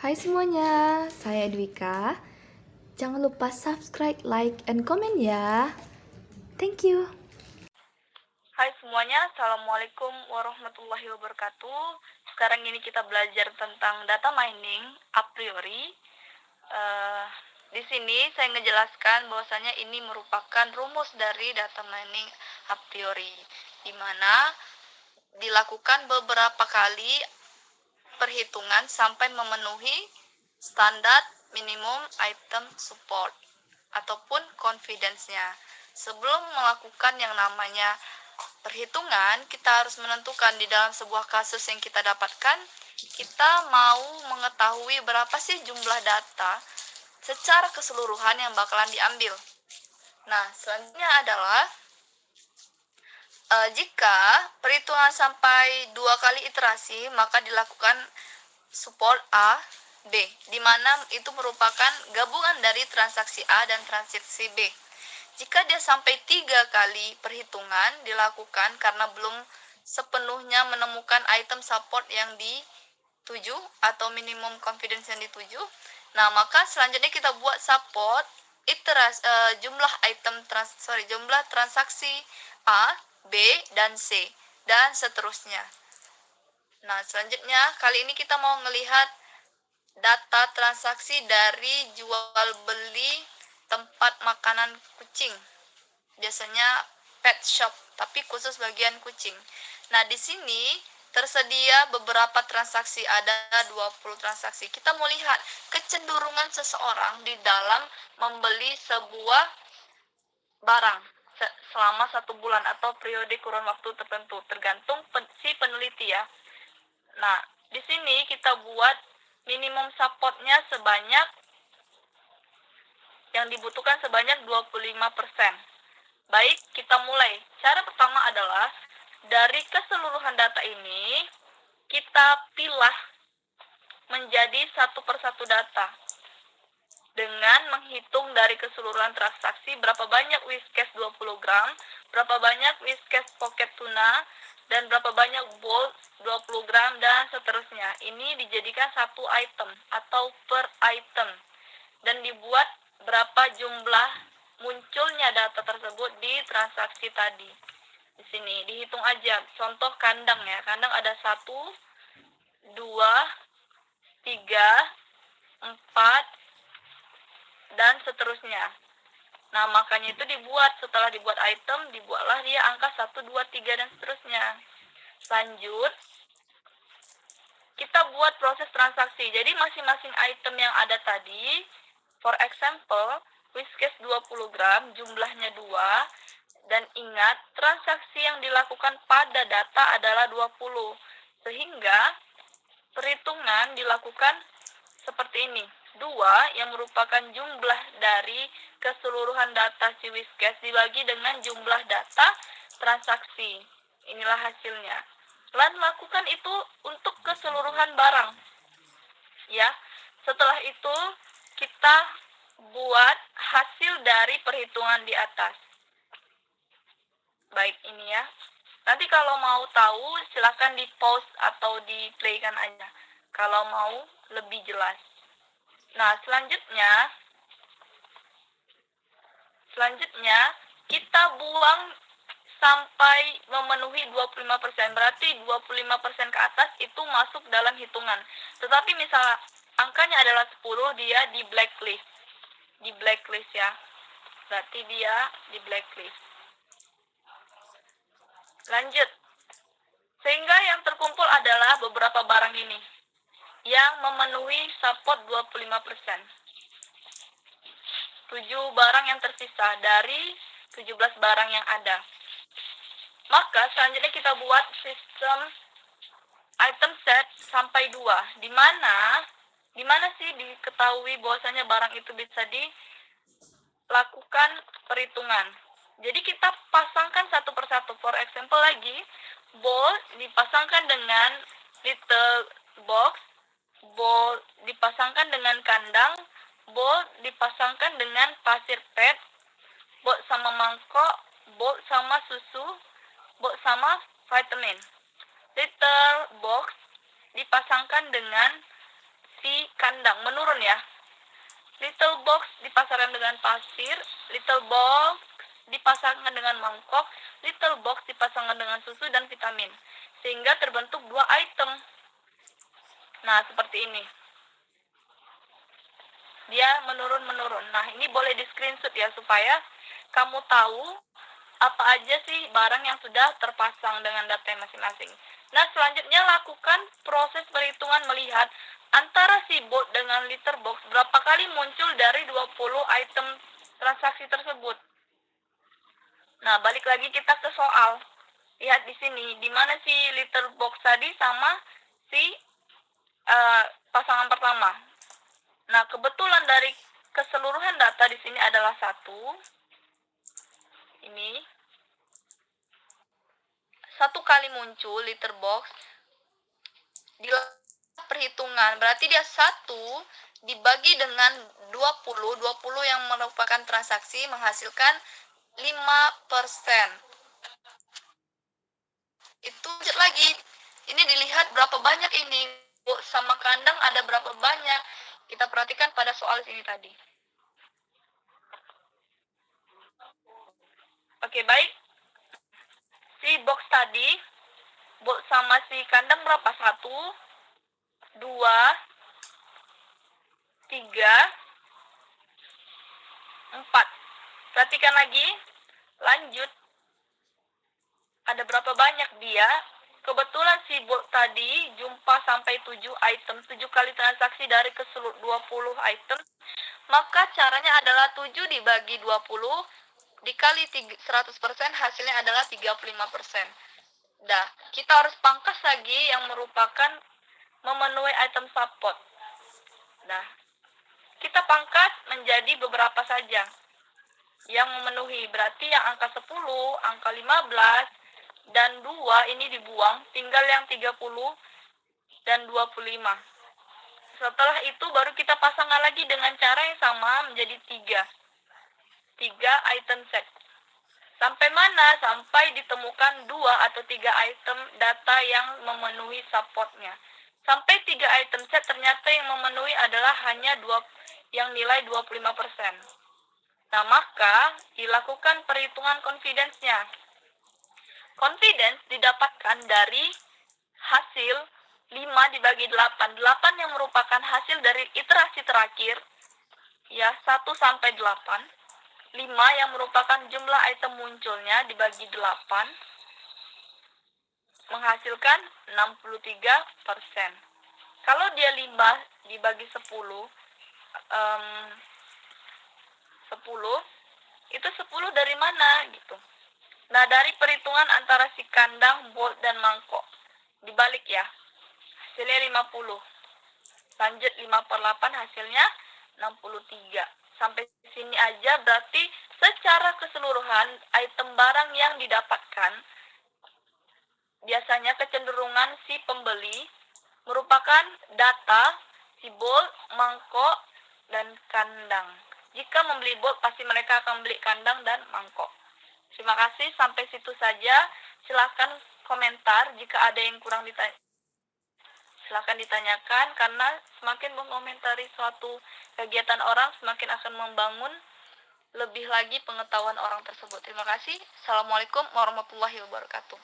Hai semuanya, saya Dwika. Jangan lupa subscribe, like, and comment ya. Thank you. Hai semuanya, Assalamualaikum warahmatullahi wabarakatuh. Sekarang ini kita belajar tentang data mining a priori. Eh, di sini saya ngejelaskan bahwasanya ini merupakan rumus dari data mining a priori, di mana dilakukan beberapa kali perhitungan sampai memenuhi standar minimum item support ataupun confidence-nya. Sebelum melakukan yang namanya perhitungan, kita harus menentukan di dalam sebuah kasus yang kita dapatkan, kita mau mengetahui berapa sih jumlah data secara keseluruhan yang bakalan diambil. Nah, selanjutnya adalah jika perhitungan sampai 2 kali iterasi, maka dilakukan support A, B, di mana itu merupakan gabungan dari transaksi A dan transaksi B. Jika dia sampai 3 kali perhitungan dilakukan karena belum sepenuhnya menemukan item support yang dituju atau minimum confidence yang dituju, nah maka selanjutnya kita buat support jumlah transaksi A, B, dan C, dan seterusnya. Nah, selanjutnya kali ini kita mau melihat data transaksi dari jual beli tempat makanan kucing. Biasanya pet shop, tapi khusus bagian kucing. Nah, di sini tersedia beberapa transaksi, ada 20 transaksi. Kita mau lihat kecenderungan seseorang di dalam membeli sebuah barang selama 1 bulan atau periode kurun waktu tertentu, tergantung si peneliti ya. Nah, di sini kita buat minimum supportnya sebanyak yang dibutuhkan sebanyak 25%. Baik, kita mulai. Cara pertama adalah dari keseluruhan data ini kita pilah menjadi satu persatu data dengan menghitung dari keseluruhan transaksi berapa banyak Whiskas 20 gram, berapa banyak Whiskas pocket tuna, dan berapa banyak bolt 20 gram, dan seterusnya. Ini dijadikan satu item atau per item dan dibuat berapa jumlah munculnya data tersebut di transaksi tadi. Di sini dihitung aja. Contoh kandang ya. Kandang ada 1, 2, 3, 4, dan seterusnya. Nah, makanya itu setelah dibuat item, dibuatlah dia angka 1, 2, 3, dan seterusnya. Lanjut, kita buat proses transaksi. Jadi masing-masing item yang ada tadi, for example, Whiskas 20 gram, jumlahnya 2, dan ingat, transaksi yang dilakukan pada data adalah 20. Sehingga, perhitungan dilakukan seperti ini. 2 yang merupakan jumlah dari keseluruhan data si Whiskas dibagi dengan jumlah data transaksi. Inilah hasilnya. Dan lakukan itu untuk keseluruhan barang. Ya. Setelah itu kita buat hasil dari perhitungan di atas. Baik, ini ya. Nanti kalau mau tahu silakan di pause atau di playkan aja kalau mau lebih jelas. Nah, selanjutnya kita buang sampai memenuhi 25%. Berarti 25% ke atas itu masuk dalam hitungan. Tetapi misal angkanya adalah 10, dia di blacklist. Di blacklist ya. Berarti dia di blacklist. Lanjut. Sehingga yang terkumpul adalah beberapa barang ini yang memenuhi support 25%. 7 barang yang tersisa dari 17 barang yang ada. Maka selanjutnya kita buat sistem item set sampai 2. Di mana sih diketahui bahwasanya barang itu bisa dilakukan perhitungan. Jadi kita pasangkan satu persatu. For example lagi, ball dipasangkan dengan little box, ball dipasangkan dengan kandang, ball dipasangkan dengan pasir pet, ball sama mangkok, ball sama susu, ball sama vitamin. Little box dipasangkan dengan si kandang kandang, menurun ya. Little box dipasangkan dengan pasir, little box dipasangkan dengan mangkok, little box dipasangkan dengan susu dan vitamin, sehingga terbentuk 2 item. Nah, seperti ini. Dia menurun-menurun. Nah, ini boleh di screenshot ya, supaya kamu tahu apa aja sih barang yang sudah terpasang dengan data masing-masing. Nah, selanjutnya lakukan proses perhitungan melihat antara si bot dengan liter box berapa kali muncul dari 20 item transaksi tersebut. Nah, balik lagi kita ke soal. Lihat di sini, di mana si liter box tadi sama si pasangan pertama. Nah, kebetulan dari keseluruhan data di sini adalah 1. Ini 1 kali muncul liter box di perhitungan, berarti dia 1 dibagi dengan 20 yang merupakan transaksi menghasilkan 5%. Itu lanjut lagi, ini dilihat berapa banyak ini sama kandang ada berapa banyak. Kita perhatikan pada soal ini tadi. Oke, baik. Si box tadi, box sama si kandang berapa? 1, 2, 3, 4. Perhatikan lagi. Lanjut. Ada berapa banyak dia? Kebetulan si bot tadi jumpa sampai 7 item, 7 kali transaksi dari keseluruhan 20 item. Maka caranya adalah 7 dibagi 20 dikali 100%, hasilnya adalah 35%. Nah, kita harus pangkas lagi yang merupakan memenuhi item support. Nah, kita pangkas menjadi beberapa saja yang memenuhi. Berarti yang angka 10, angka 15, dan 2 ini dibuang, tinggal yang 30 dan 25. Setelah itu baru kita pasangkan lagi dengan cara yang sama menjadi 3 item set. Sampai mana? Sampai ditemukan 2 atau 3 item data yang memenuhi supportnya. Sampai 3 item set ternyata yang memenuhi adalah hanya yang nilai 25%. Nah, maka dilakukan perhitungan confidence-nya. Confidence didapatkan dari hasil 5 dibagi 8. 8 yang merupakan hasil dari iterasi terakhir, ya, 1 sampai 8. 5 yang merupakan jumlah item munculnya dibagi 8, menghasilkan 63%. Kalau dia 5 dibagi 10, 10, itu 10 dari mana gitu. Nah, dari perhitungan antara si kandang, bolt, dan mangkok. Dibalik ya. Hasilnya 50. Lanjut 5/8 hasilnya 63. Sampai sini aja berarti secara keseluruhan item barang yang didapatkan biasanya kecenderungan si pembeli merupakan data si bolt, mangkok, dan kandang. Jika membeli bolt, pasti mereka akan beli kandang dan mangkok. Terima kasih, sampai situ saja. Silakan komentar jika ada yang kurang silakan ditanyakan, karena semakin mengomentari suatu kegiatan orang, semakin akan membangun lebih lagi pengetahuan orang tersebut. Terima kasih. Assalamualaikum warahmatullahi wabarakatuh.